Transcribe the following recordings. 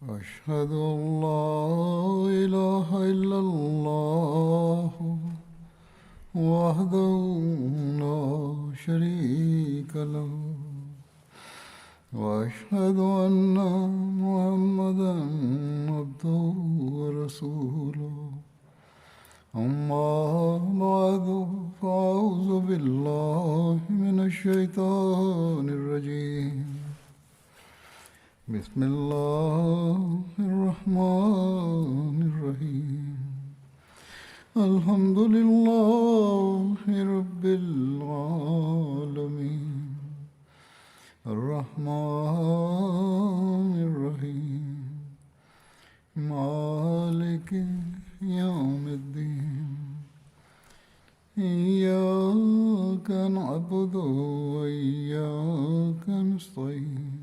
أشهد أن لا إله إلا الله وحده لا شريك له وأشهد أن محمدا عبده ورسوله أما بعد فأعوذ بالله من الشيطان الرجيم بسم الله الرحمن الرحيم الحمد لله رب العالمين الرحمن الرحيم مالك يوم الدين إياك نعبد وإياك نستعين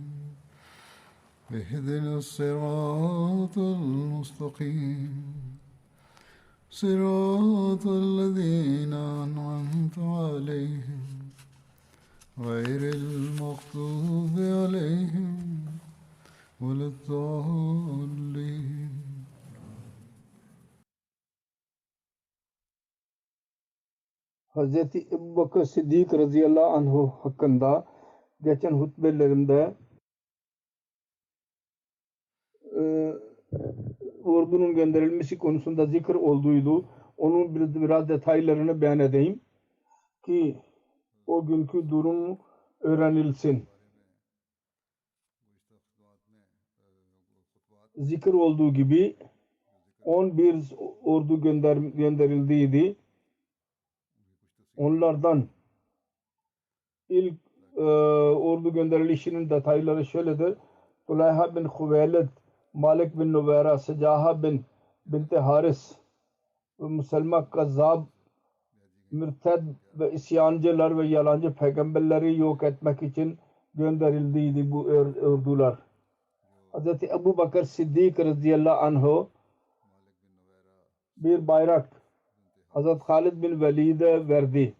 اهدنا الصراط المستقيم صراط الذين أنعمت عليهم غير المغضوب عليهم ولا الضالين. Hazreti Ebu Bakır Siddik radıyallahu anhu hakkında geçen hutbelerimde ordunun gönderilmesi konusunda zikir olduydu. Onun biraz detaylarını beyan edeyim ki o günkü durum öğrenilsin. Zikir olduğu gibi 11 ordu gönderildiydi. Onlardan ilk ordu gönderilişinin detayları şöyledir. Tulayha bin Huveylid, Malik bin Nuveyra, Secaha binti Haris ve Muselma Kazzab, mürted ve isyancılar ve yalancı peygamberleri yok etmek için gönderildiydi bu ordular. Hz. Ebu Bakır Siddik radıyallahu anhu bir bayrak Hz. Halid bin Velid'e verdi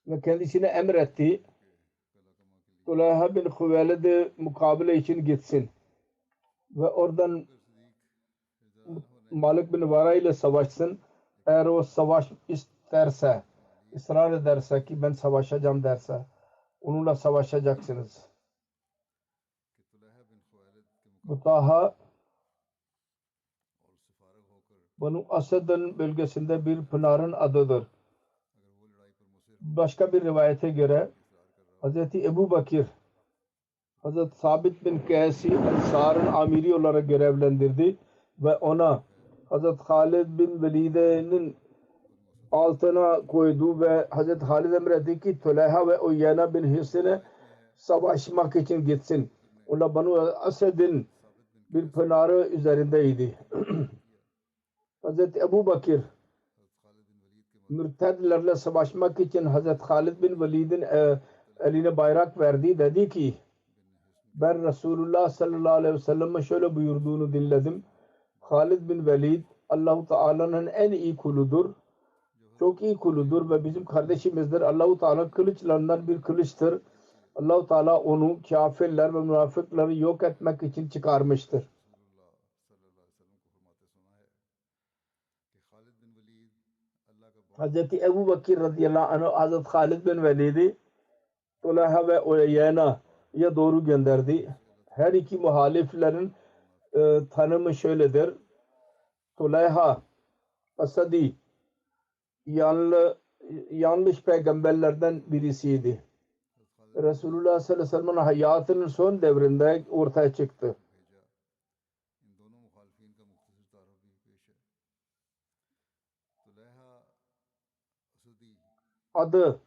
ve kendisine emretti Tulayha bin Huveylid'e mukabele için gitsin ve oradan Malik bin Nuveyra ile savaşsın. Eğer o savaş isterse, ısrar ederse ki ben savaşacağım derse onunla savaşacaksınız. Butaha Banu Asad'ın bölgesinde bir pınarın adıdır. Başka bir rivayete göre Hz. Ebu Bakir Hz. Sabit bin Kays'i Ensar'ın amiri olarak görevlendirdi ve ona Hz. Halid bin Velid'in altına koydu ve Hz. Halid emretti ki Tulayha ve Uyeyna bin Hisn'e savaşmak için gitsin. Onlar Banu Asad'ın bir pınarı üzerindeydi. Hz. Ebu Bakir mürtedlerle savaşmak için Hz. Halid bin Velid'in eline bayrak verdi. Dedi ki ben Resulullah sallallahu aleyhi ve sellem'e şöyle buyurduğunu dinledim. Halid bin Velid Allah-u Teala'nın en iyi kuludur. Çok iyi kuludur ve bizim kardeşimizdir. Allah-u Teala kılıçlarından bir kılıçtır. Allah-u Teala onu kafirler ve münafıkları yok etmek için çıkarmıştır. Hz. Ebu Bakir radıyallahu anh Hz. Halid bin Velid'i Tulayha ve Uyeyna'ya doğru gönderdi. Her iki muhaliflerin tanımı şöyledir. Tulayha Asadi yanlış peygamberlerden birisiydi. Resulullah sallallahu aleyhi ve sellem'in hayatının son devrinde ortaya çıktı. Adı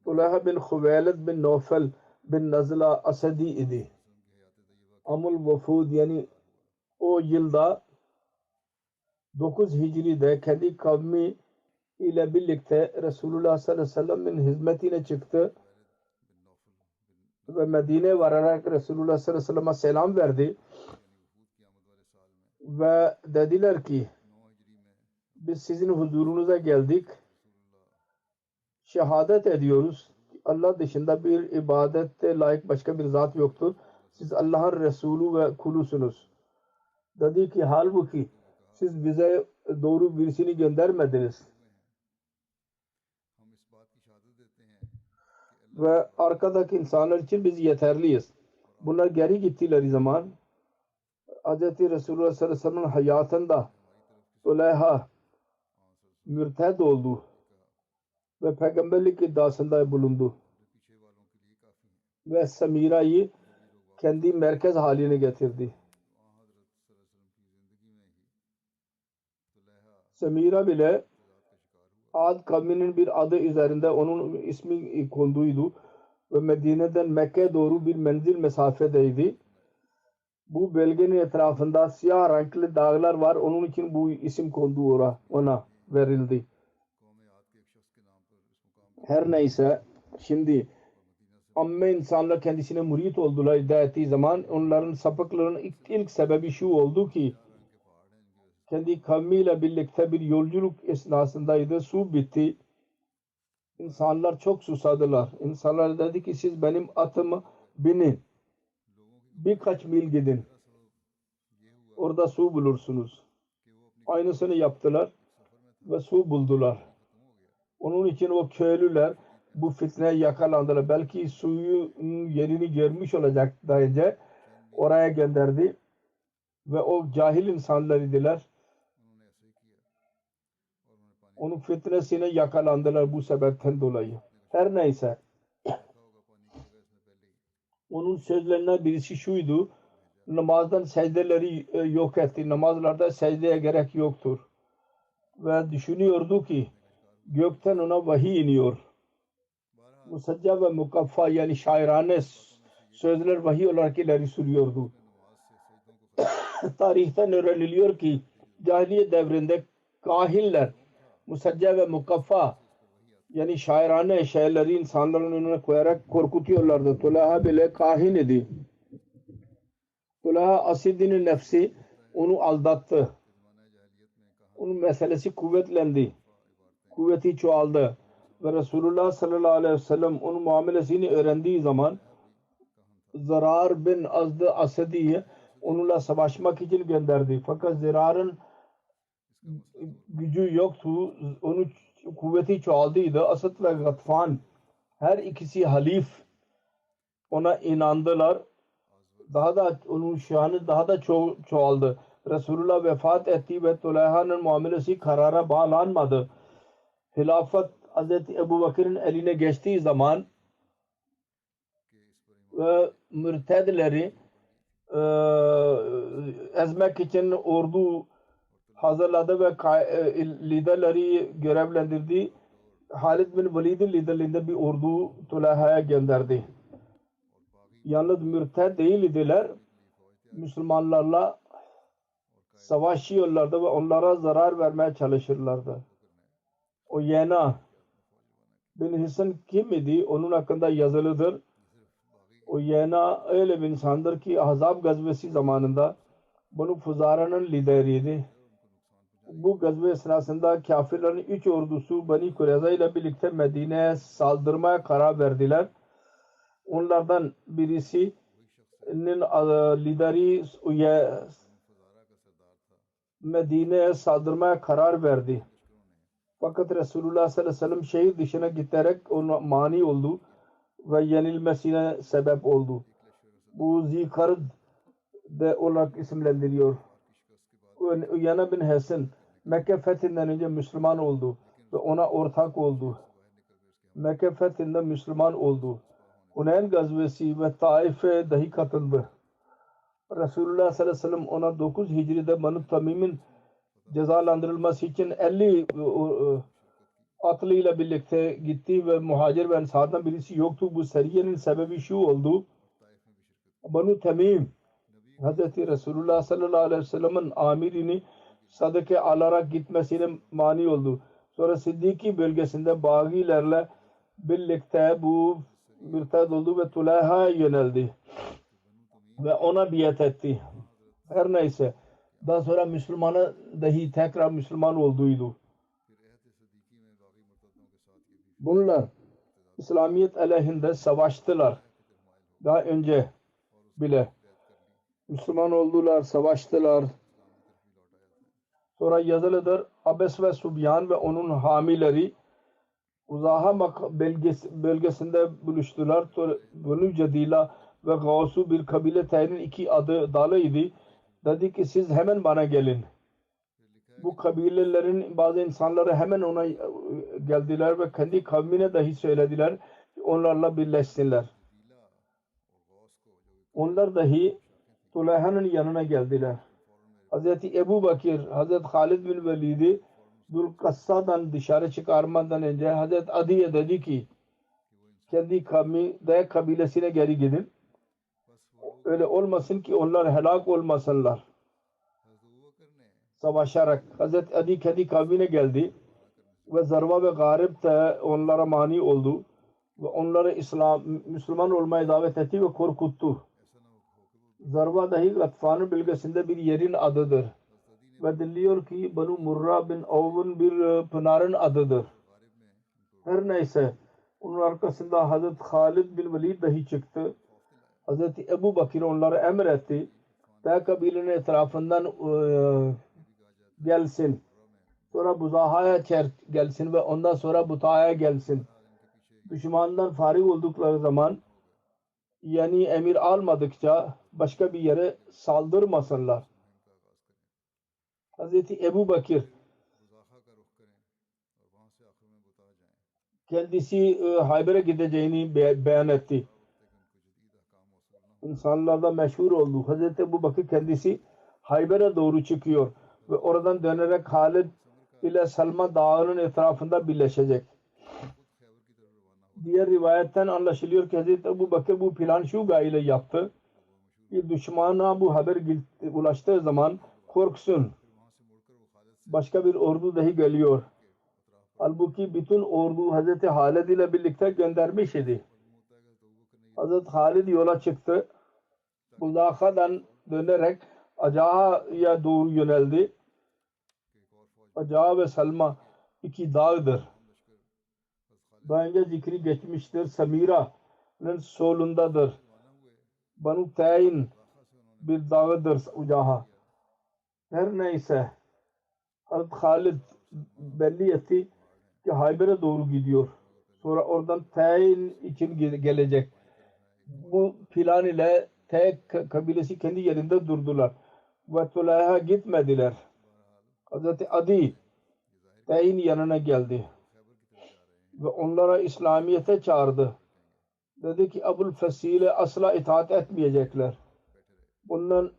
Tulayha bin Huveylid bin Nufel bin Nazla Asadi idi. Amul Vafud yani o yılda 9 Hicri'de kendi kavmi ile birlikte Resulullah sallallahu aleyhi ve sellem'in hizmetine çıktı ve Medine'ye vararak Resulullah sallallahu aleyhi ve sellem'e selam verdi ve dediler ki biz sizin huzurunuza geldik. Şehadet ediyoruz. Allah dışında bir ibadette layık başka bir zat yoktur. siz Allah'ın Resulü ve kulusunuz. Dedi ki halbuki siz bize doğru birisini göndermediniz. Ve arkadaki insanlar için biz yeterliyiz. Bunlar geri gittiler zaman Hz. Resulullah sallallahu aleyhi ve sellem'in hayatında Tuleyha mürted oldu ve peygamberlik iddiasında bulundu. Ve Semira'yı kendi merkez haline getirdi. Semira bile Ad kavminin bir adı üzerinde onun ismi konduydu ve Medine'den Mekke'ye doğru bir menzil mesafedeydi. Bu bölgenin etrafında siyah renkli dağlar var. Onun için bu isim kondu ona verildi. Her neyse şimdi amme insanlar kendisine murit oldular iddia ettiği zaman onların sapıklığının ilk sebebi şu oldu ki kendi kavmiyle birlikte bir yolculuk esnasındaydı. Su bitti. İnsanlar çok susadılar. İnsanlar dedi ki siz benim atıma binin. Birkaç mil gidin. Orada su bulursunuz. Aynısını yaptılar ve su buldular. Onun için o köylüler bu fitneye yakalandılar. Belki suyu yerini görmüş olacak daha önce oraya gönderdi ve o cahil insanlar idiler. Onun fitnesine yakalandılar bu sebepten dolayı. Her neyse. Onun sözlerinden birisi şuydu. Namazdan secdeleri yok etti. Namazlarda secdeye gerek yoktur. Ve düşünüyordu ki gökten ona vahiy iniyor. Musacca ve mukaffa yani şairane sözler vahiy olarak ileri sürüyordu. Tarihten öğreniliyor ki cahiliye devrinde kahiller musacca ve mukaffa yani şairane şeyleri insanların önüne koyarak korkutuyorlardı. Tuleyha bile kahin idi. Tuleyha Asid'in nefsi onu aldattı. Onun meselesi kuvvetlendi. Kuvveti çoğaldı. Ve Resulullah sallallahu aleyhi ve sellem onun muamelesini öğrendiği zaman Zarar bin Azd-ı Asadi'yi onunla savaşmak için gönderdi. Fakat Zirar'ın gücü yoktu. Onun kuvveti çoğaldıydı. Asad ve Gatfan her ikisi halif ona inandılar. Daha da onun şanı daha da çoğaldı. Resulullah vefat etti ve Tuleyha'nın muamelesi karara bağlanmadı. Hilafet Hz. Ebu Bakır'ın eline geçtiği zaman ve mürtedleri ezmek için ordu hazırladı ve liderleri görevlendirdi. Halid bin Velid'in liderliğinde bir ordu Tuleyha'ya gönderdi. Yalnız mürted değildiler. Müslümanlarla savaşıyorlardı ve onlara zarar vermeye çalışırlardı. O Yena bin Hisan kim idi? Onun hakkında yazılıdır. O Yena öyle bir insandır ki Ahzab gazvesi zamanında Banu Fuzara'nın lideriydi. Bu gazve esnasında kafirlerin 3 ordusu Bani Kureyza ile birlikte Medine'ye saldırmaya karar verdiler. Onlardan birisinin lideri Medine'ye saldırmaya karar verdi. Fakat Resulullah sallallahu aleyhi ve sellem şehir dışına giderek ona mani oldu ve yenilmesine sebep oldu. Bu Zikard de olarak isimlendiriyor. Uyana bin Hasan Mekke fethinden önce Müslüman oldu ve ona ortak oldu. Mekke fethinde Müslüman oldu. Hunayn gazvesi ve Taif'e dahi katıldı. Resulullah sallallahu aleyhi ve sellem ona 9 Hicri'de Banu Tamim'in cezalandırılması için 50 atlıyla birlikte gitti ve muhacir ve ensardan birisi yoktu. Bu seriyenin sebebi şu oldu. Banu Tamim Hz. Resulullah sallallahu aleyhi ve sellem'in amirini sadaka alarak gitmesine mani oldu. Sonra Siddiki bölgesinde bağilerle birlikte bu mürted oldu ve Tuleyha'ya yöneldi. Ve ona biat etti. Her neyse. Daha sonra Müslümanı dahi tekrar Müslüman olduydu. Bunlar İslamiyet aleyhinde savaştılar. Daha önce bile. Müslüman oldular, savaştılar. Sonra yazılıdır. Abes ve Subyan ve onun hamileri Uzaha bölgesinde buluştular. Banu Cedila ve Gavsu bir kabile Tay'nin iki adı dalıydı. Dedi ki siz hemen bana gelin. Bu kabilelerin bazı insanları hemen ona geldiler ve kendi kavmine dahi söylediler ki onlarla birleşsinler. Onlar dahi Tulayha'nın yanına geldiler. Hazreti Ebu Bakir, Hazreti Halid bin Velid'i Dulkassa'dan dışarı çıkarmadan önce Hazreti Adi'ye dedi ki kendi kabilesine geri gidin. Öyle olmasın ki onlar helak olmasınlar. Savaşarak Hazreti Adi kendi kavmine geldi ve Zarva ve Garip de onlara mani oldu ve onları Müslüman olmaya davet etti ve korkuttu. Zarva dahi Gatfan bölgesinde bir yerin adıdır ve deniliyor ki Banu Murra bin Avf'un bir pınarın adıdır. Her neyse onun arkasında Hazreti Halid bin Velid dahi çıktı. Hazreti Ebu Bakir onlara emretti. Tay kabilenin etrafından gelsin. Sonra Buzaha'ya gelsin ve ondan sonra Buta'ya gelsin. Düşmandan farik oldukları zaman yani emir almadıkça başka bir yere saldırmasınlar. Hazreti Ebu Bakir kendisi Hayber'e gideceğini beyan etti. İnsanlarda meşhur oldu. Hazreti Ebu Bakir kendisi Hayber'e doğru çıkıyor ve oradan dönerek Halid ile Salma Dağı'nın etrafında birleşecek. Diğer rivayetten anlaşılıyor ki Hazreti Ebu Bakir bu plan şu gayle yaptı. Bir düşmana bu haber ulaştığı zaman korksun. Başka bir ordu dahi geliyor. Halbuki bütün ordu Hazreti Halid ile birlikte göndermiş idi. Hazreti Halid yola çıktı. Buzaha'dan dönerek Aca'ya doğru yöneldi. Aca ve Salma iki dağdır. Daha önce zikri geçmiştir. Samira'nın solundadır. Banu Tayn bir dağıdır Ucaha. Her neyse Hazreti Halid belli etti ki Hayber'e doğru gidiyor. Sonra oradan Tayn için gelecek. Bu plan ile Tay kabilesi kendi yerinde durdular. Ve Tulayha gitmediler. Hazreti Adi Tayn yanına geldi. Ve onlara İslamiyet'e çağırdı. Dedi ki Abul Fasil'e asla itaat etmeyecekler. Bundan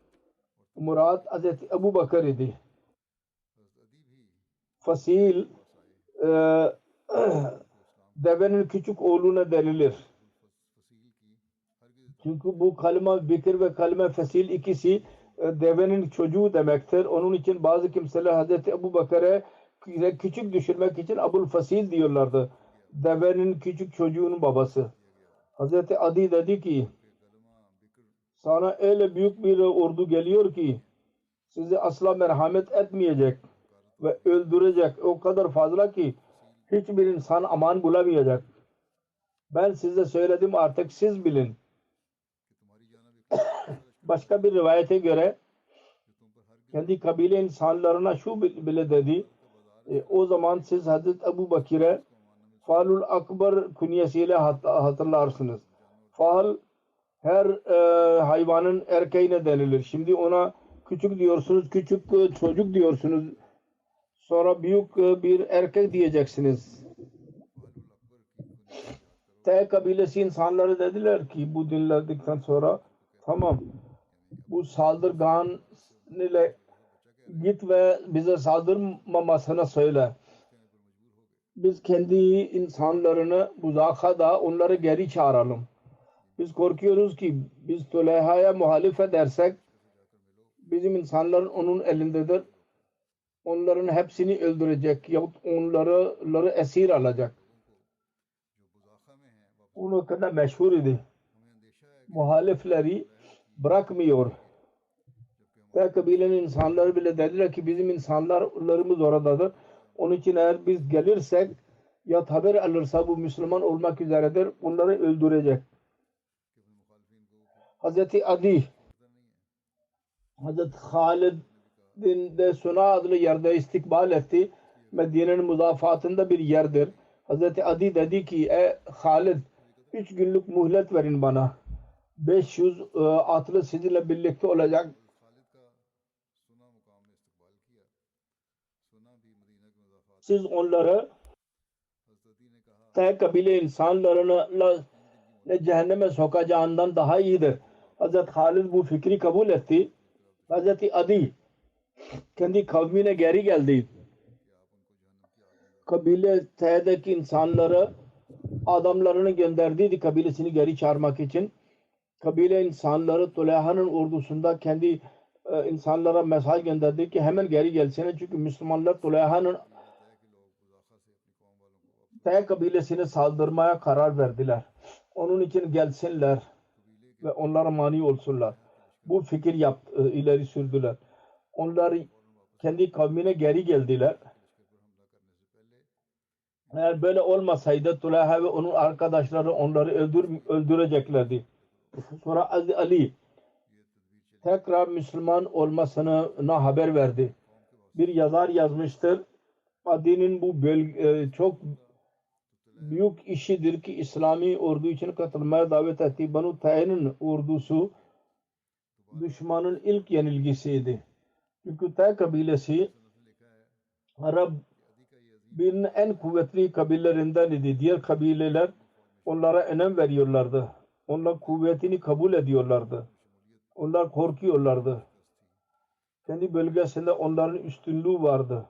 murad Hazreti Ebu Bakır idi. Fasil devenin küçük oğluna denilir. Çünkü bu kalma Bekir ve kalma Fasil ikisi devenin çocuğu demektir. Onun için bazı kimseler Hazreti Ebu Bakır'e küçük düşürmek için Abul Fasil diyorlardı. Devenin küçük çocuğunun babası. Hazreti Adi dedi ki sana öyle büyük bir ordu geliyor ki sizi asla merhamet etmeyecek ve öldürecek. O kadar fazla ki hiçbir insan aman bulamayacak. Ben size söyledim artık siz bilin. Başka bir rivayete göre kendi kabile insanlarına şu bile dedi. O zaman siz Hazreti Ebu Bakir'e Falul Akbar künyesiyle hatırlarsınız. Fal her hayvanın erkeğine denilir. Şimdi ona küçük diyorsunuz, küçük çocuk diyorsunuz. Sonra büyük bir erkek diyeceksiniz. Tay kabilesi insanları dediler ki bu dinledikten sonra tamam bu saldırgan ile git ve bize saldırmamasına söyle. Biz kendi insanlarını Buzaha'da onları geri çağıralım. Biz korkuyoruz ki biz Tulayha'ya muhalif edersek bizim insanların onun elindedir. Onların hepsini öldürecek yahut onları esir alacak. Onun kadar meşhur idi. Muhalifleri bırakmıyor. Ve kabilenin insanları bile dediler ki bizim insanlarımız oradadır. Onun için eğer biz gelirsek ya haber alırsa bu Müslüman olmak üzeredir. Onları öldürecek. Hazreti Adi Hazreti Halid'in de Suna adlı yerde istikbal etti. Medine'nin müdafaatında bir yerdir. Hazreti Adi dedi ki ey Halid 3 günlük muhlet verin bana. 500 atlı sizinle birlikte olacak. Siz onları kabile insanlarını cehenneme sokacağından daha iyidir. Hazreti Halid bu fikri kabul etti. Hazreti Adi kendi kavmine geri geldi. Kabile T'deki insanları adamlarını gönderdi kabilesini geri çağırmak için. Kabile insanları Tuleyha'nın ordusunda kendi insanlara mesaj gönderdi ki hemen geri gelsene çünkü Müslümanlar Tuleyha'nın T kabilesine saldırmaya karar verdiler. Onun için gelsinler ve onlara mani olsunlar. Bu fikir ileri sürdüler. Onlar kendi kavmine geri geldiler. Eğer böyle olmasaydı Tuleyha ve onun arkadaşları onları öldüreceklerdi. Sonra Ali tekrar Müslüman olmasına haber verdi. Bir yazar yazmıştır. Adi'nin bu çok büyük işidir ki İslami ordu için katılmaya davet etti. Banu Tayyin'in ordusu düşmanın ilk yenilgisiydi. Çünkü Tay kabilesi Arap'ın en kuvvetli kabilelerinden idi. Diğer kabileler onlara önem veriyorlardı. Onlar kuvvetini kabul ediyorlardı. Onlar korkuyorlardı. Kendi bölgesinde onların üstünlüğü vardı.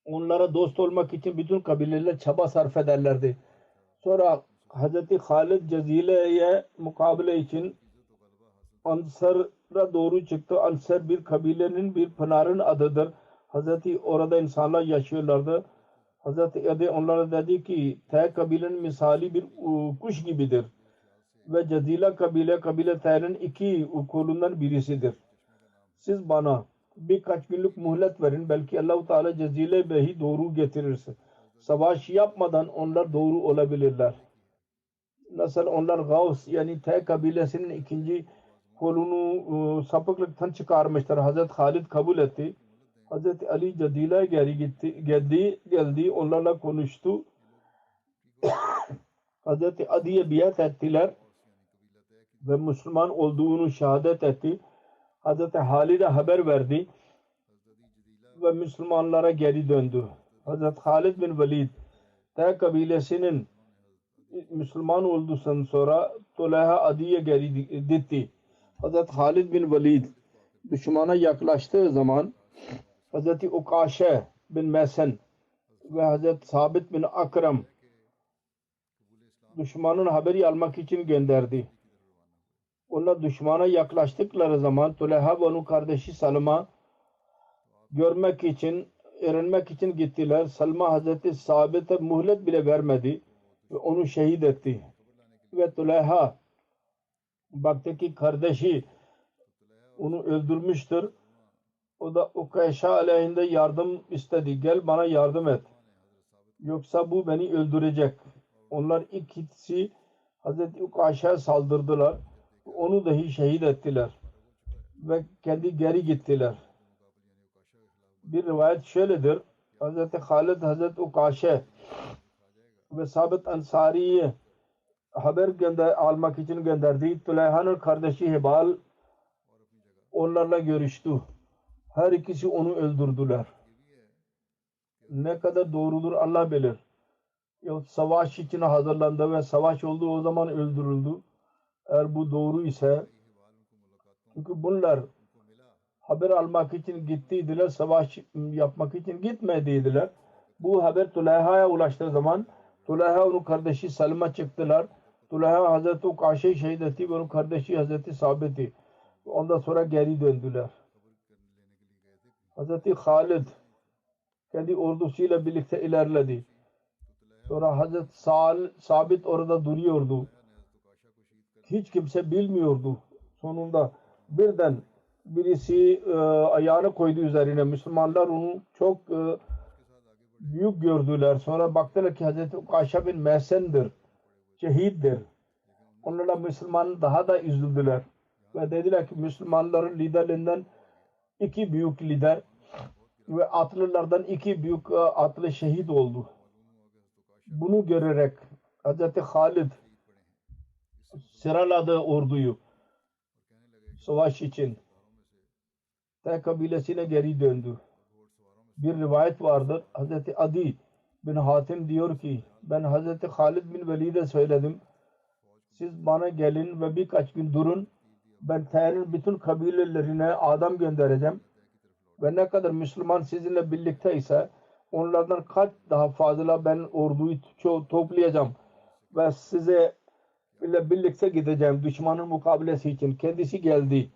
Onlara dost olmak için bütün kabileler çaba sarf ederlerdi. Sonra Hazreti Halid Cezile'ye mukabele için Ansar'a doğru çıktı. Ansar bir kabilenin bir pınarın adıdır. Hazreti orada insanlar yaşıyorlardı. Hazreti Adi onlara dedi ki T kabilenin misali bir kuş gibidir. Ve Cezile kabile T'nin 2 kolundan birisidir. Siz bana birkaç günlük muhlet verin. Belki Allah-u Teala Cezile Bey'i doğru getirirse. Savaş yapmadan onlar doğru olabilirler. Nasıl onlar Gavs yani T kabilesinin 2. kolunu sapıklıktan çıkarmışlar. Hazreti Halid kabul etti. Hazreti Ali Cedile'ye geldi. Onlarla konuştu. Hazreti Adi'ye biat ettiler ve Müslüman olduğunu şehadet etti. Hazreti Halid'e haber verdi ve Müslümanlara geri döndü. Hazreti Halid bin Velid T kabilesinin Müslüman olduktan sonra Tuleyha Adi'ye geri gitti. Hazreti Halid bin Velid düşmana yaklaştığı zaman Hazreti Ukaşe bin Mesen ve Hazreti Sabit bin Akram düşmanın haberi almak için gönderdi. Onlar düşmana yaklaştıkları zaman Tuleyha ve onun kardeşi Salma görmek için, öğrenmek için gittiler. Salma Hazreti Sabit'e muhlet bile vermedi ve onu şehit etti. Ve Tuleyha baktı ki kardeşi onu öldürmüştür. O da Ukayşe aleyhinde yardım istedi. Gel bana yardım et. Yoksa bu beni öldürecek. Onlar ikisi Hazreti Ukayşe'ye saldırdılar. Onu dahi şehit ettiler. Ve kendi geri gittiler. Bir rivayet şöyledir. Hazreti Halid, Hazreti Ukayşe ve Sabit Ansari'yi haber almak için gönderdi. Tuleyha'nın kardeşi Hebal onlarla görüştü. Her ikisi onu öldürdüler. Ne kadar doğrudur Allah bilir. Savaş için hazırlandı ve savaş oldu o zaman öldürüldü. Eğer bu doğru ise çünkü bunlar haber almak için gittiydiler. Savaş yapmak için gitmediydiler. Bu haber Tuleyha'ya ulaştığı zaman Tuleyha onun kardeşi Salma çıktılar. Tuleyha Hazreti Ukaşe'yi şehit etti ve onun kardeşi Hazreti Sabit'i. Ondan sonra geri döndüler. Hazreti Halid kendi ordusuyla birlikte ilerledi. Sonra Hazreti Sabit orada duruyordu. Hiç kimse bilmiyordu. Sonunda birden birisi ayağını koydu üzerine. Müslümanlar onu çok büyük gördüler. Sonra baktılar ki Hazreti Ukaşa bin Mehsen'dir, şehittir. Onlara Müslüman daha da üzüldüler. Ve dediler ki Müslümanların liderlerinden iki büyük lider ve atlılardan iki büyük atlı şehit oldu. Bunu görerek Hazreti Halid sıraladı orduyu savaş için. Tek kabilesine geri döndü. Bir rivayet vardır. Hazreti Adi bin Hatim diyor ki ben Hazreti Halid bin Velid'e söyledim. Siz bana gelin ve birkaç gün durun. Ben Tay'ın bütün kabilelerine adam göndereceğim. Ve ne kadar Müslüman sizinle birlikte ise onlardan kaç daha fazla ben orduyu toplayacağım. Ve size ile birlikte gideceğim düşmanın mukabilesi için. Kendisi geldi.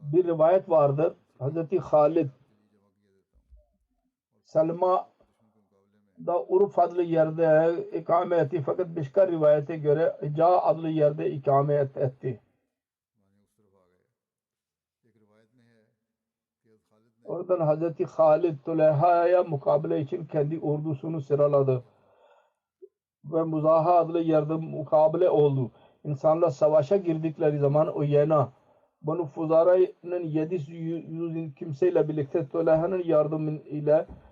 Bir rivayet vardır. Hazreti Halid Selma'da Urf adlı yerde ikame etti. Fakat başka rivayete göre Ca adlı yerde ikame etti. Oradan Hazreti Halid Tuleyha'ya mukabele için kendi ordusunu sıraladı. Ve Muzaha adlı yerde mukabele oldu. İnsanlar savaşa girdikleri zaman Uyeyna Banu Fuzara'nın 700 kimseyle birlikte Tuleyha'nın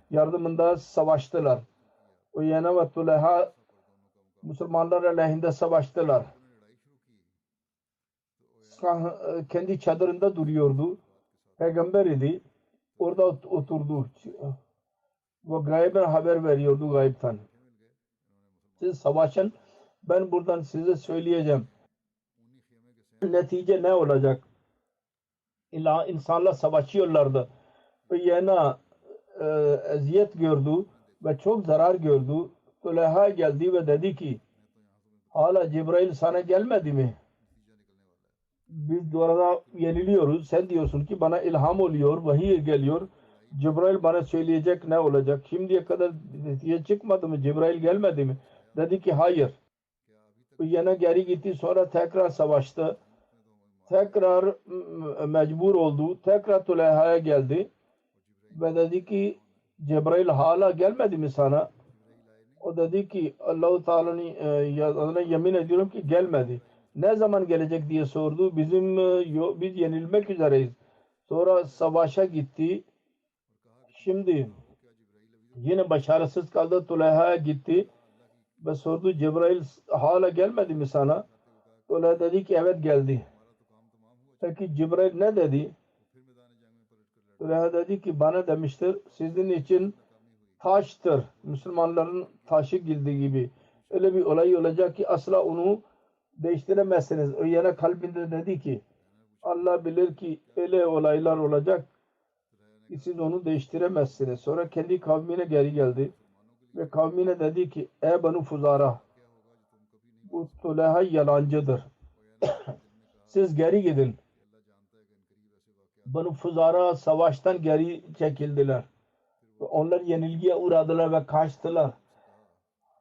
yardımında savaştılar. Uyeyna ve Tuleyha Müslümanlar aleyhinde savaştılar. Kendi çadırında duruyordu. Peygamber idi. Orada oturdu. Ve gayben haber veriyordu gaybtan. Siz savaşın. Ben buradan size söyleyeceğim. Netice ne olacak? İnsanlar savaşıyorlardı. Uyeyna eziyet gördü ve çok zarar gördü. Tuleyha geldi ve dedi ki hala Cibrail sana gelmedi mi? Biz orada yeniliyoruz. Sen diyorsun ki bana ilham oluyor, vahiy geliyor. Cibrail bana söyleyecek ne olacak? Şimdiye kadar netice çıkmadı mı? Cibrail gelmedi mi? Dedi ki hayır. Uyeyna geri gitti. Sonra tekrar savaştı. Tekrar mecbur oldu. Tekrar Tuleyha'ya geldi. Ve dedi ki Cibrail hala gelmedi mi sana? O dedi ki Allah-u Teala'nın adına yemin ediyorum ki gelmedi. Ne zaman gelecek diye sordu. Biz yenilmek üzereyiz. Sonra savaşa gitti. Şimdi yine başarısız kaldı. Tuleyha'ya gitti. Ve sordu Cibrail hala gelmedi mi sana? Tuleyha dedi ki evet geldi. Peki Cibrail ne dedi? Tuleyha dedi ki bana demiştir sizin için taştır. Müslümanların taşı girdiği gibi. Öyle bir olay olacak ki asla onu değiştiremezsiniz. O yana kalbinde dedi ki Allah bilir ki öyle olaylar olacak ki siz onu değiştiremezsiniz. Sonra kendi kavmine geri geldi. Ve kavmine dedi ki ey Banu Fuzara bu Tuleyha yalancıdır. Siz geri gidin. Banu Fuzara savaştan geri çekildiler. Ve onlar yenilgiye uğradılar ve kaçtılar.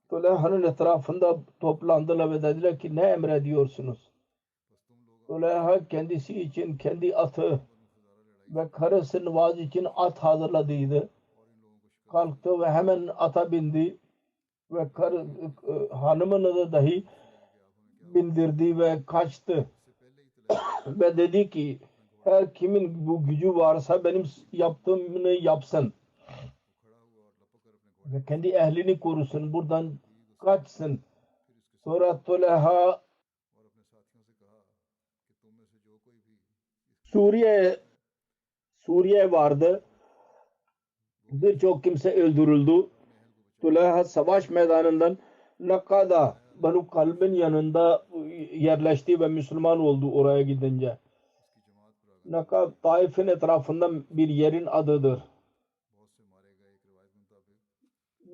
Tuleyha'nın etrafında toplandılar ve dediler ki ne emrediyorsunuz? Tuleyha kendisi için kendi atı ve karısı Nuvaz için at hazırladıydı. Kalktı ve hemen ata bindi ve hanımını da dahi bindirdi ve kaçtı. Ve dedi ki her kimin bu gücü varsa benim yaptığımı yapsın. Ve kendi ehlini korusun. Buradan kaçsın. Sonra Tuleyha Suriye vardı. Birçok kimse öldürüldü. Tuleyha savaş meydanından Nakka'da Banu Kalb'in yanında yerleşti ve Müslüman oldu oraya gidince. Nakka Taif'in etrafında bir yerin adıdır.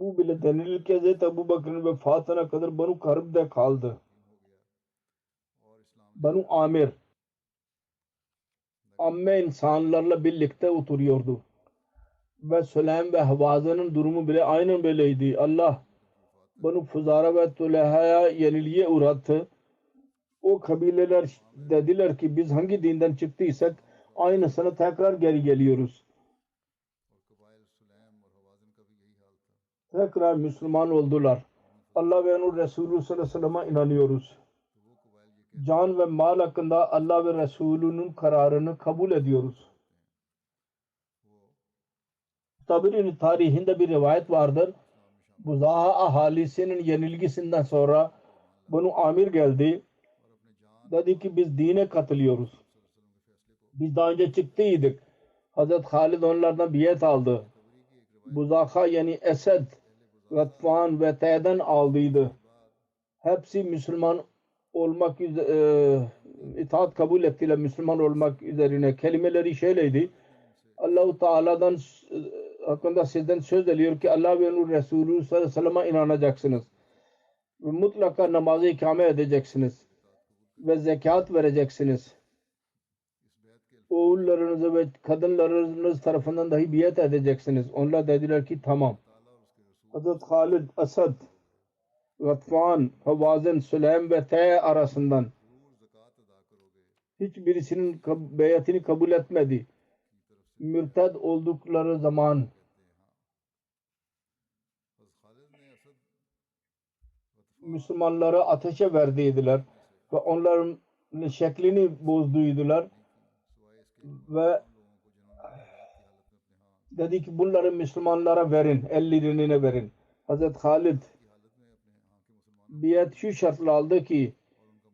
Bu bile denilir ki Hazreti Ebu Bakır'ın vefatına kadar Banu Kalb'de kaldı. Banu Amir amme insanlarla birlikte oturuyordu. Ve Süleym ve Havaza'nın durumu bile aynen böyleydi. Allah Banu Fuzara ve Tuleyha'ya yenilgiye uğrattı. O kabileler dediler ki biz hangi dinden çıktıysak aynısına tekrar geri geliyoruz. Tekrar Müslüman oldular. Allah ve onun Resulü sallallahu aleyhi ve sellem'e inanıyoruz. Can ve mal hakkında Allah ve Resulü'nün kararını kabul ediyoruz. Taberi'nin tarihinde bir rivayet vardır. Buzaha ahalisinin yenilgisinden sonra Banu Amir geldi. Dedi ki biz dine katılıyoruz. Biz daha önce çıktıydık. Hazreti Halid onlardan biat aldı. Buzaha yani Esed, Gatfan ve Tey'den aldıydı. Hepsi Müslüman olmak üzere itaat kabul ettiler. Müslüman olmak üzerine kelimeleri şöyleydi. Allah-u Teala'dan hakkında sizden söz ediyor ki Allah ve onun Resulü sallallahu aleyhi ve sellem'e inanacaksınız. Ve mutlaka namazı ikame edeceksiniz. Ve zekat vereceksiniz. Oğullarınız ve kadınlarınız tarafından dahi biat edeceksiniz. Onlar dediler ki tamam. Hazreti Halid, Asad, Gatfan, Havazin, Süleym ve Tey arasından hiçbirisinin beyatini kabul etmedi. Mürted oldukları zaman Müslümanlara ateşe verdiydiler ve onların şeklini bozduydular ve dedi ki bunları Müslümanlara verin, ellerine verin. Hazreti Halid biat şu şartla aldı ki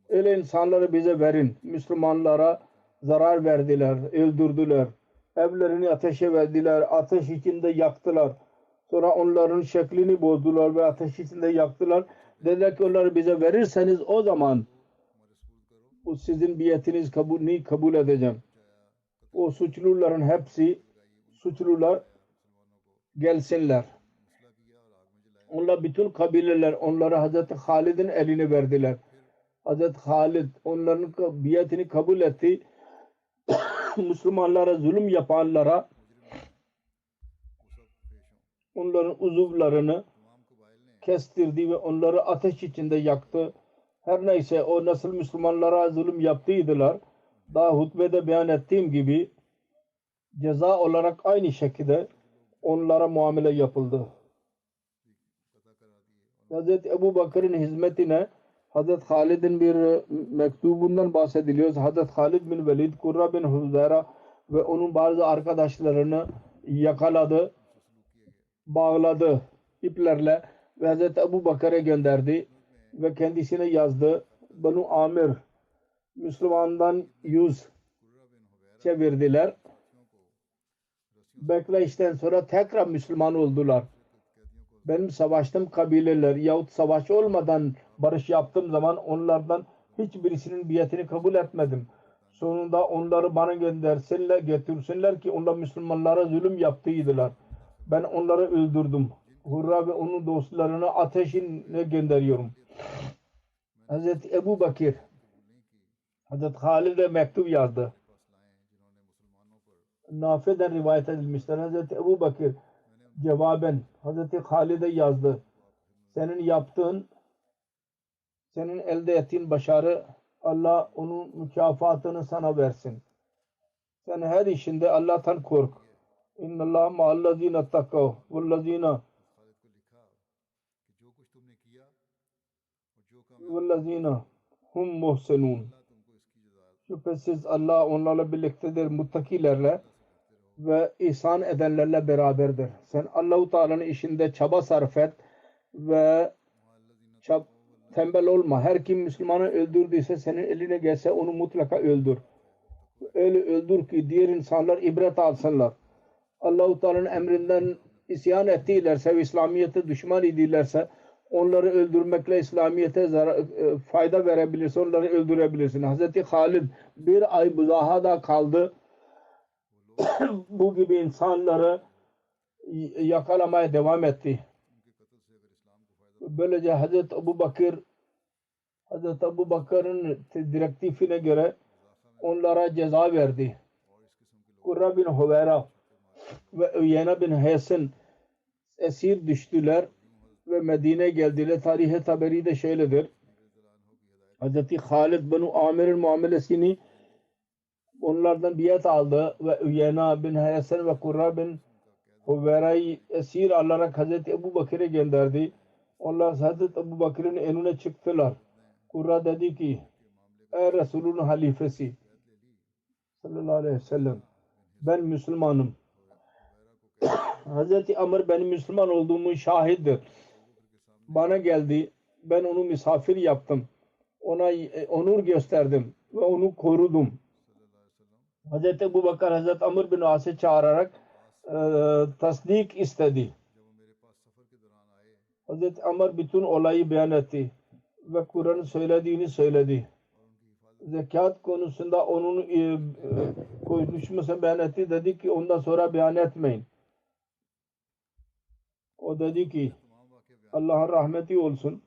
öyle insanları bize verin. Müslümanlara zarar verdiler, öldürdüler. Evlerini ateşe verdiler, ateş içinde yaktılar. Sonra onların şeklini bozdular ve ateş içinde yaktılar. Dediler ki onları bize verirseniz o zaman o sizin biatiniz kabul edeceğim. O suçluların hepsi suçlular gelsinler. Onlar bütün kabileler onları Hazreti Halid'in eline verdiler. Hazreti Halid onların biatini kabul etti. Müslümanlara zulüm yapanlara onların uzuvlarını kestirdi ve onları ateş içinde yaktı. Her neyse o nasıl Müslümanlara zulüm yaptıydılar. Daha hutbede beyan ettiğim gibi ceza olarak aynı şekilde onlara muamele yapıldı. Hazreti Ebu Bakır'ın hizmetine Hazreti Halid'in bir mektubundan bahsediliyor. Hazreti Halid bin Velid, Kurra bin Huzayra ve onun bazı arkadaşlarını yakaladı, bağladı iplerle ve Hazreti Ebu Bakır'a gönderdi ve kendisine yazdı. Banu Amir Müslümandan yüz çevirdiler. Bekleyişten sonra tekrar Müslüman oldular. Benim savaştığım kabileler yahut savaş olmadan barış yaptığım zaman onlardan hiçbirisinin biatini kabul etmedim. Sonunda onları bana göndersinler, getirsinler ki onlar Müslümanlara zulüm yaptıydılar. Ben onları öldürdüm. Hurra ve onun dostlarını ateşine gönderiyorum. Hazreti Ebu Bakir Hazreti Halid'e mektup yazdı. Nafi'den rivayet edilmiştir. Hazreti Ebu Bakir cevaben Hazreti Halid'e yazdı. Senin yaptığın, senin elde ettiğin başarı Allah onun mükafatını sana versin. Sen her işinde Allah'tan kork. İnnallâhe ma'allezîne takav vellezîne hum muhsenûn. Şüphesiz Allah onlarla birliktedir, muttakilerle ve ihsan edenlerle beraberdir. Sen Allah-u Teala'nın işinde çaba sarf et ve tembel olma. Her kim Müslümanı öldürdüyse senin eline gelse onu mutlaka öldür. Öyle öldür ki diğer insanlar ibret alsınlar. Allah-u Teala'nın emrinden isyan ettilerse ve İslamiyet'e düşman idilerse onları öldürmekle İslamiyet'e fayda verebilirse onları öldürebilirsin. Hazreti Halid bir ay Buzaha'da kaldı. Bu gibi insanları yakalamaya devam etti. Böylece Hazreti Ebu Bakır'ın direktifine göre onlara ceza verdi. Kurra bin Huveyra ve Uyeyna bin Hesin esir düştüler ve Medine'ye geldiler. Tarih-i Taberi'de şöyledir. Hazreti Halid bin Amir'in muamelesini onlardan biat aldı ve Uyeyna bin Hasan ve Kurra bin Hubeyra'yı esir alarak Hazreti Ebu Bakır'a gönderdi. Onlar Hazreti Ebu Bakır'ın önüne çıktılar. Kurra dedi ki ey Resul'ün halifesi sallallahu aleyhi ve sellem ben Müslümanım. Hazreti Amr benim Müslüman olduğumun şahittir. Bana geldi. Ben onu misafir yaptım. Ona onur gösterdim ve onu korudum. Hazreti Ebu Bakır Hazreti Amr bin As'ı çağırarak tasdik istedi. Hazreti Amr bütün olayı beyan etti ve Kur'an'ın söylediğini söyledi. Zekat konusunda onun konuşmasını beyan etti. Dedi ki ondan sonra beyan etmeyin. O dedi ki Allah'ın rahmeti olsun.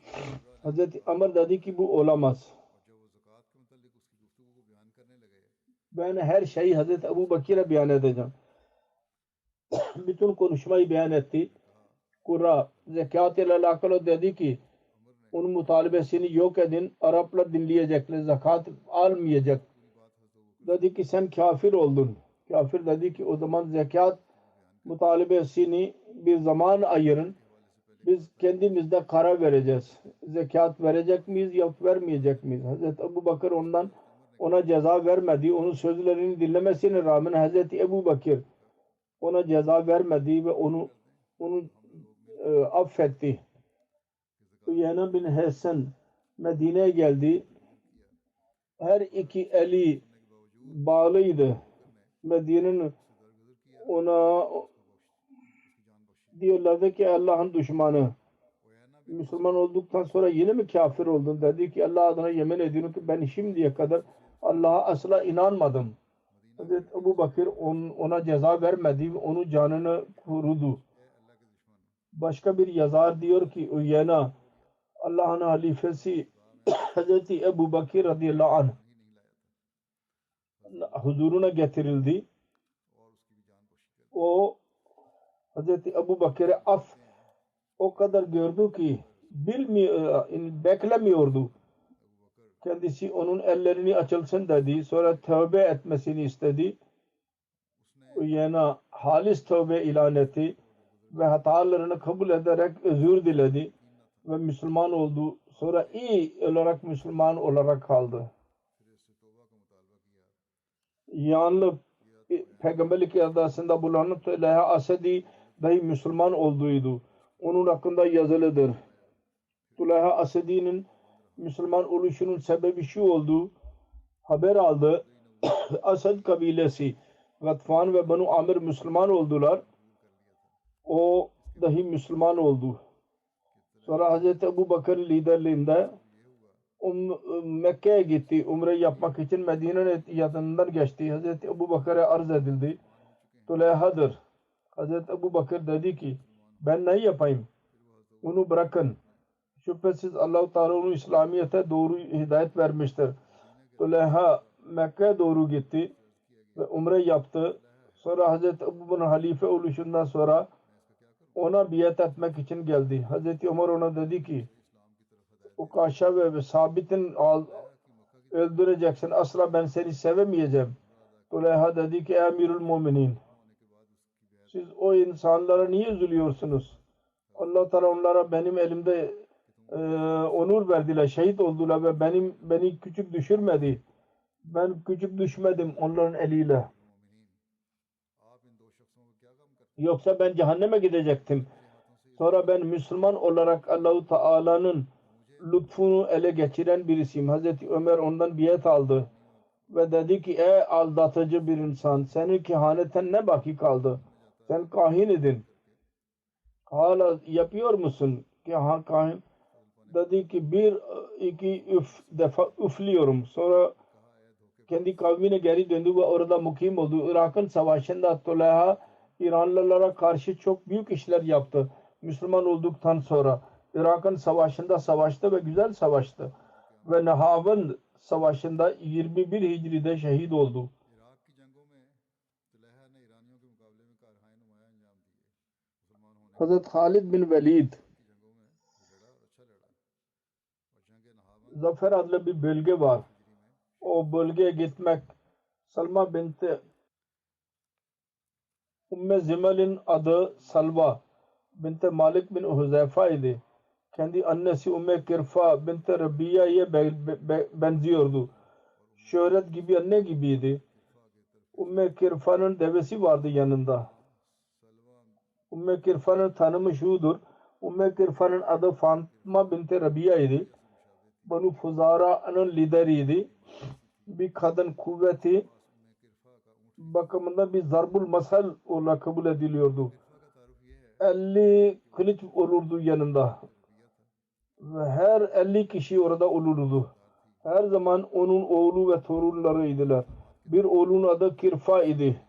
Hazreti Amr dedi ki bu olamaz. Ben her şeyi Hazreti Ebu Bakır'a beyan edeceğim. Bütün konuşmayı beyan etti. Kurra zekat ile alakalı dedi ki onun mutalebesini yok edin. Araplar dinleyecekler. Zekat almayacak. Dedi ki sen kafir oldun. Kafir dedi ki o zaman zekat mutalebesini bir zaman ayırın. Biz kendimizde karar vereceğiz. Zekat verecek miyiz yok vermeyecek miyiz? Hazreti Ebu Bakır ona ceza vermedi. Onun sözlerini dinlemesine rağmen Hazreti Ebu Bakır ona ceza vermedi ve onu affetti. Uyeyna bin Hasan Medine'ye geldi. Her iki eli bağlıydı. Medine'nin ona diyorlardı ki Allah'ın düşmanı. Müslüman olduktan sonra yine mi kafir oldun? Dedi ki Allah adına yemin ediyorum ki ben şimdiye kadar Allah'a asla inanmadım. Hazreti Ebu Bakır ona ceza vermedi ve onun canını korudu. Başka bir yazar diyor ki Uyeyna Allah'ın halifesi Hazreti Ebu Bakır radıyallahu anh huzuruna getirildi. O Hazreti Ebu Bakır'e o kadar gördü ki beklemiyordu. Kendisi onun ellerini açılsın dedi. Sonra tövbe etmesini istedi. Uyeyna halis tövbe ilan etti ve hatalarını kabul ederek özür diledi ve Müslüman oldu. Sonra iyi olarak Müslüman olarak kaldı. Yanlı Peygamberlik adasında bulunan Tuleyha Asadi dahi Müslüman olduğuydu. Onun hakkında yazılıdır. Tuleyha Asadi'nin Müslüman oluşunun sebebi şu oldu. Haber aldı. Asad kabilesi Gatfan ve Banu Amir Müslüman oldular. O dahi Müslüman oldu. Sonra Hz. Ebu Bakır liderliğinde Mekke'ye gitti. Umre yapmak için Medine'nin yanından geçti. Hz. Ebu Bakır'a arz edildi. Tuleyha'dır. Hz. Ebu Bakır dedi ki ben ne yapayım? Onu bırakın. Şüphesiz Allah-u Teala onu İslamiyet'e doğru hidayet vermiştir. Tuleyha Mekke'ye doğru gitti ve umre yaptı. Sonra Hz. Ebu'nun halife oluşundan sonra ona biat etmek için geldi. Hz. Ömer ona dedi ki Ukaşa ve Sabit'in öldüreceksin. Asla ben seni sevemeyeceğim. Tuleyha dedi ki Emirül Müminin siz o insanlara niye üzülüyorsunuz? Allah Teala onlara benim elimde onur verdiler, şehit oldular ve beni küçük düşürmedi. Ben küçük düşmedim onların eliyle. Yoksa ben cehenneme gidecektim. Sonra ben Müslüman olarak Allah-u Teala'nın lütfunu ele geçiren birisiyim. Hazreti Ömer ondan biat aldı ve dedi ki ey aldatıcı bir insan senin kehaneten ne baki kaldı? Sen kahin idin. Hala yapıyor musun? Kahin dedi ki bir iki defa üflüyorum. Sonra kendi kavmine geri döndü ve orada mukim oldu. Irak'ın savaşında Tuleyha İranlılara karşı çok büyük işler yaptı. Müslüman olduktan sonra Irak'ın savaşında savaştı ve güzel savaştı. Ve Nahavand savaşında 21 Hicri'de şehit oldu. Hazret Halid bin Velid Zafer adlı bir bölge var. O bölgeye gitmek Salma binti Umme Zimal'in adı Salva binti Malik bin Huzeyfa idi. Kendi annesi Umme Kirfa binti Rabia'ya benziyordu. Şöhret gibi anne gibiydi. Umme Kirfa'nın devesi vardı yanında. Umme Kirfa'nın tanımı şudur. Umme Kirfa'nın adı Fatma binti Rabia idi. Banu Fuzara'nın lideriydi. Bir kadın kuvveti bakımından bir zarbul masal olarak kabul ediliyordu. 50 kılıç olurdu yanında. Ve her 50 kişi orada olurdu. Her zaman onun oğlu ve torunlarıydılar. Bir oğlunun adı Kirfa idi.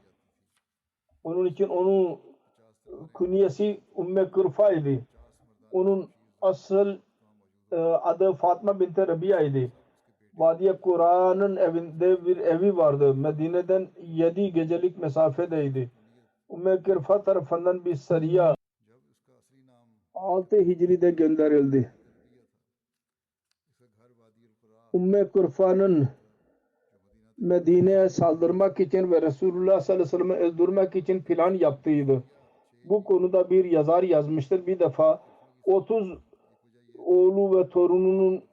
Onun için onun künyesi Umme Kirfa idi. Onun asıl adı Fatma binti Rabia idi. Vadiye Kur'an'ın evinde bir evi vardı. Medine'den 7 gecelik mesafedeydi. Umme Kirfa tarafından bir sariya 6 Hicri'de gönderildi. Umme Kirfa'nın Medine'ye saldırmak için ve Resulullah sallallahu aleyhi ve sellem'i öldürmek için plan yaptıydı. Bu konuda bir yazar yazmıştır. Bir defa 30 oğlu ve torununun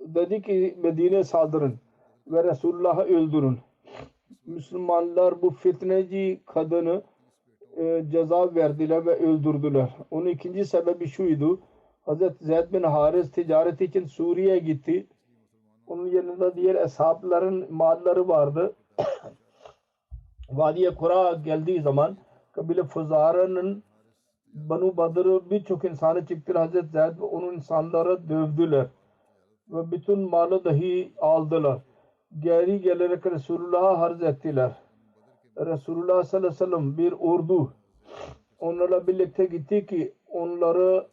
dedi ki Medine'ye saldırın ve Resulullah'ı öldürün. Müslümanlar bu fitneci kadını ceza verdiler ve öldürdüler. Onun ikinci sebebi şuydu. Hazreti Zeyd bin Haris ticaret için Suriye'ye gitti. Onun yanında diğer eshabların malları vardı. Vadiye Kura geldiği zaman kabile Fuzara'nın Banu Badr'ı birçok insanı çıktılar. Hazreti Zeyd ve onun insanları dövdüler. Ve bütün malı dahi aldılar. Geri gelerek Resulullah'a harz ettiler. Resulullah sallallahu aleyhi ve sellem bir ordu onlarla birlikte gitti ki onları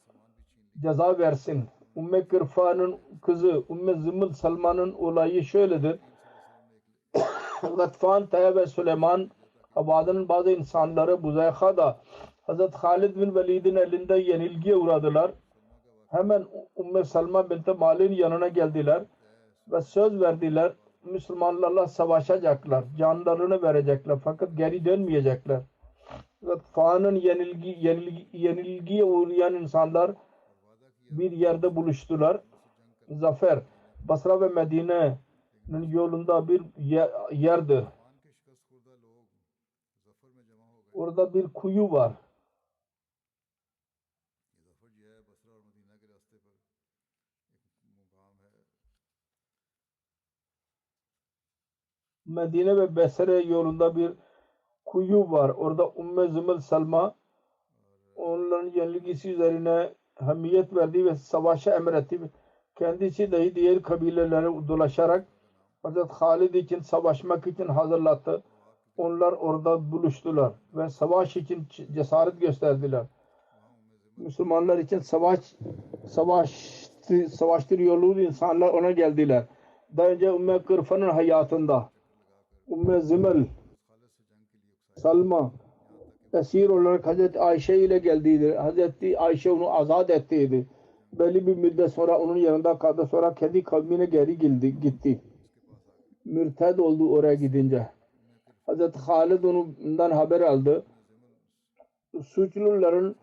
ceza versin. Umme Kirfa'nın kızı Umme Ziml Salman'ın olayı şöyledir. Gatfan, Taya ve Süleyman Abad'ın bazı insanları Buzaykha'da Hazreti Halid bin Velid'in elinde yenilgiye uğradılar. Hemen Umme Salma binti Malik'in yanına geldiler ve söz verdiler. Müslümanlarla savaşacaklar. Canlarını verecekler. Fakat geri dönmeyecekler. Gatfan'ın yenilgiye uğrayan insanlar bir yerde buluştular. Zafer, Basra ve Medine'nin yolunda bir yerdir. Orada bir kuyu var. Medine ve Besre yolunda bir kuyu var. Orada Umme Ziml Salma onların yenilgisi üzerine hamiyet verdi ve savaşa emretti. Kendisi dahi diğer kabilelere dolaşarak Hazreti Halid için savaşmak için hazırlattı. Onlar orada buluştular ve savaş için cesaret gösterdiler. Müslümanlar için savaştır yolu insanlar ona geldiler. Daha önce Umme Kirfa'nın hayatında Umme Ziml Salma esir olarak Hazreti Ayşe ile geldiydi. Hazreti Ayşe onu azat ettiydi. Belli bir müddet sonra onun yanında kaldı. Sonra kendi kavmine geri gitti. Mürted oldu oraya gidince. Hazreti Halid ondan haber aldı. Suçluların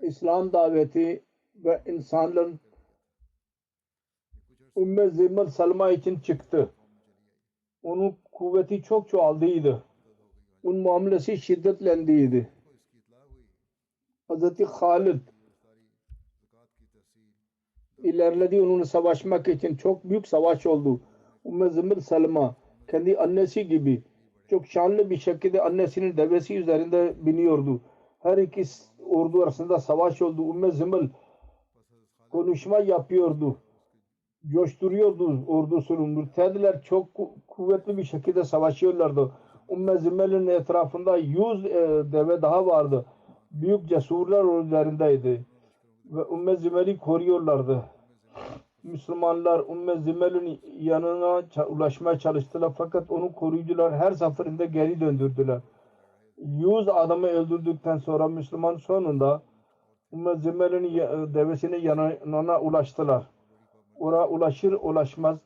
İslam daveti ve insanların Umme Ziml Salma için çıktı. Onun kuvveti çok çoğaldıydı. Onun muamelesi şiddetlendiydi. Hazreti Halid ilerledi onunla savaşmak için. Çok büyük savaş oldu. Umme Ziml Salma kendi annesi gibi çok şanlı bir şekilde annesinin devesi üzerinde biniyordu. Her iki ordu arasında savaş oldu. Umme Ziml konuşma yapıyordu. Coşturuyordu ordusunu. Mürtediler çok kuvvetli bir şekilde savaşıyorlardı. Umme Ziml'in etrafında 100 deve daha vardı. Büyük cesurlar üzerindeydi. Ve Umme Ziml'i koruyorlardı. Müslümanlar Umme Ziml'in yanına ulaşmaya çalıştılar. Fakat onu koruyucular her seferinde geri döndürdüler. 100 adamı öldürdükten sonra Müslüman sonunda Umme Ziml'in devesinin yanına ulaştılar. Oraya ulaşır ulaşmaz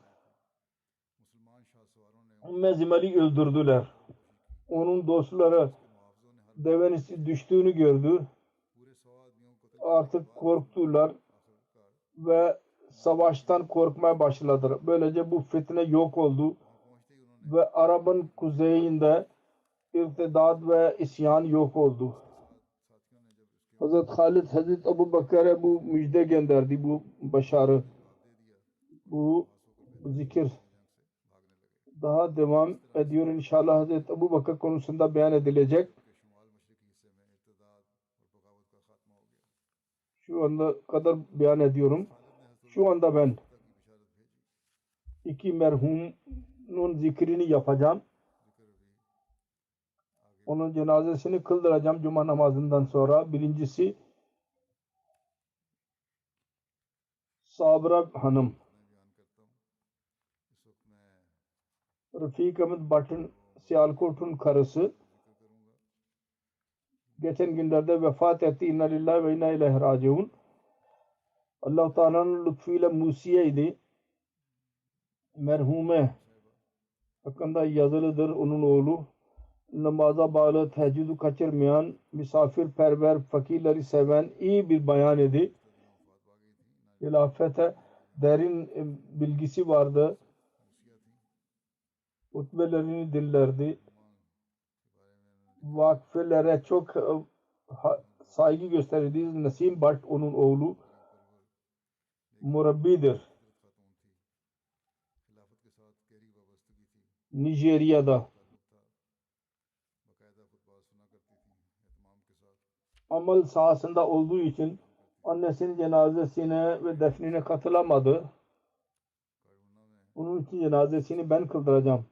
Ümmü Zimal'i öldürdüler. Onun dostları devenin düştüğünü gördü. Artık korktular ve savaştan korkmaya başladılar. Böylece bu fitne yok oldu ve Arap'ın kuzeyinde irtidat ve isyan yok oldu. Hazreti Halid, Hazreti Ebu Bakır'a bu müjde gönderdi, bu başarı, bu zikir daha devam ediyor. İnşallah Hazreti Ebu Bakır konusunda beyan edilecek. Şu anda kadar beyan ediyorum. Şu anda ben iki merhumun zikrini yapacağım. Onun cenazesini kıldıracağım Cuma namazından sonra. Birincisi Sabra Hanım. Rafik Ahmet Bhat'ın Siyalkot'un karısı. Geçen günlerde vefat etti. İnna lillahi ve inna ileyhi raciun. Allah Teala'nın lütfuyla Musiye'ydi. Merhume hakkında yazılıdır onun oğlu. Namaza bağlı, teheccüdü kaçırmayan, misafirperver, fakirleri seven iyi bir bayan idi. Hilafete derin bilgisi vardı. Hutbelerini dinlerdi. Vakfelere çok saygı gösterirdi. Nasim Bhatt onun oğlu murabbidir. Nijerya'da amal sahasında olduğu için annesinin cenazesine ve defnine katılamadı. Onun için cenazesini ben kıldıracağım.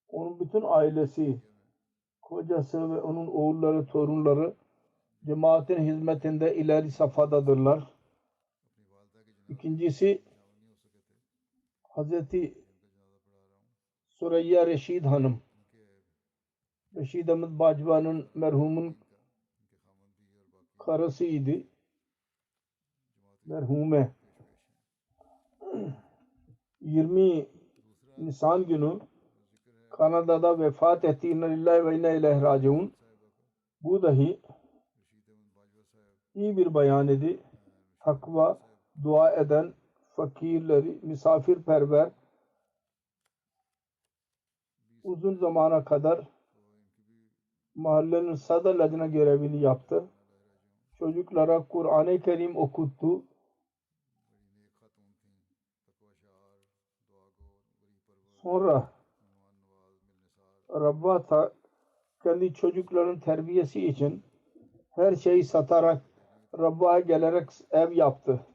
Onun bütün ailesi, kocası ve onun oğulları, torunları cemaatin hizmetinde ileri safhadadırlar. İkincisi Hazreti Süreyya Reşid Hanım. Reşid Ahmet Bajva'nın merhumun karısıydı. Merhume 20 Nisan günü Kanada'da vefat etti. İnna lillahi ve inna ileyhi raciun. Bu dahi iyi bir bayan idi. Takva, dua eden, fakirleri, misafirperver, uzun zamana kadar mahallenin sadar lacna görevini yaptı. Çocuklara Kur'an-ı Kerim okuttu. Sonra Rabb'a kendi çocukların terbiyesi için her şeyi satarak Rabb'a gelerek ev yaptı.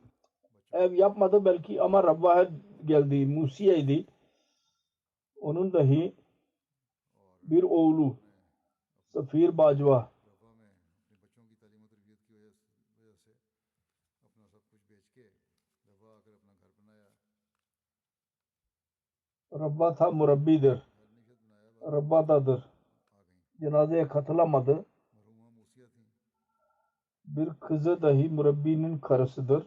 Ev yapmadı belki ama Rabb'a geldi. Musiye'ydi. Onun dahi bir oğlu Safir Bajwa Rabb'a murabbidir. Rabba'dadır. Cenazeye katılamadı. Bir kızı dahi murabbinin karısıdır.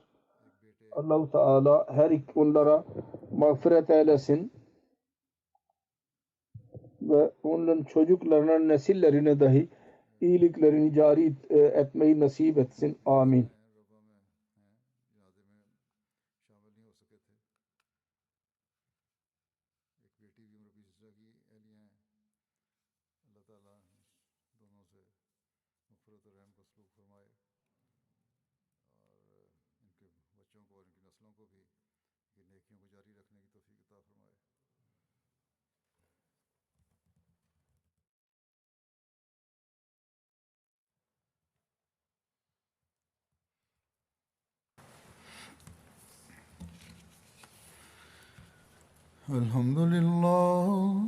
Allah-u Teala her iki onlara mağfiret eylesin ve onların çocuklarına, nesillerine dahi iyiliklerini cari etmeyi nasip etsin. Amin. الحمد لله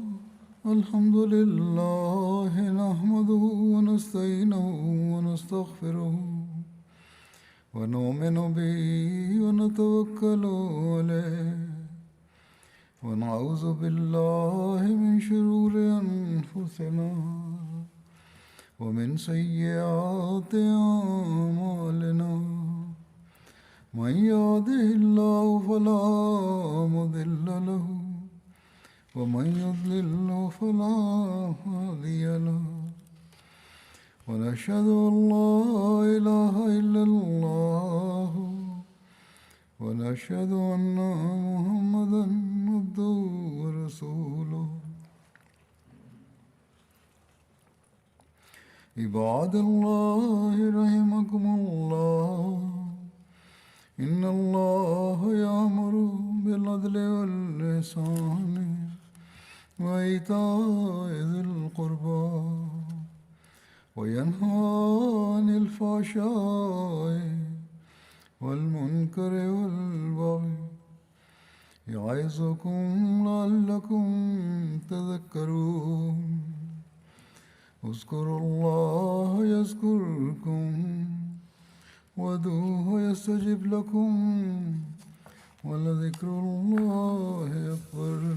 الحمد لله نحمده ونستعينه ونستغفره ونؤمن به ونتوكل عليه ونعوذ بالله من شرور أنفسنا ومن سيئات أعمالنا من يهده الله فلا مضل له ومن يضلل فلا هادي له ونشهد أن لا إله إلا الله ونشهد أن محمدا عبده ورسوله عباد الله رحمكم الله إن الله يأمر بالعدل والإحسان وإيتاء ذي القربى وينهى عن الفحشاء والمنكر والبغي يعظكم لعلكم تذكرون اذكروا الله يذكركم وادعوه يستجب لكم ولذكر الله أكبر.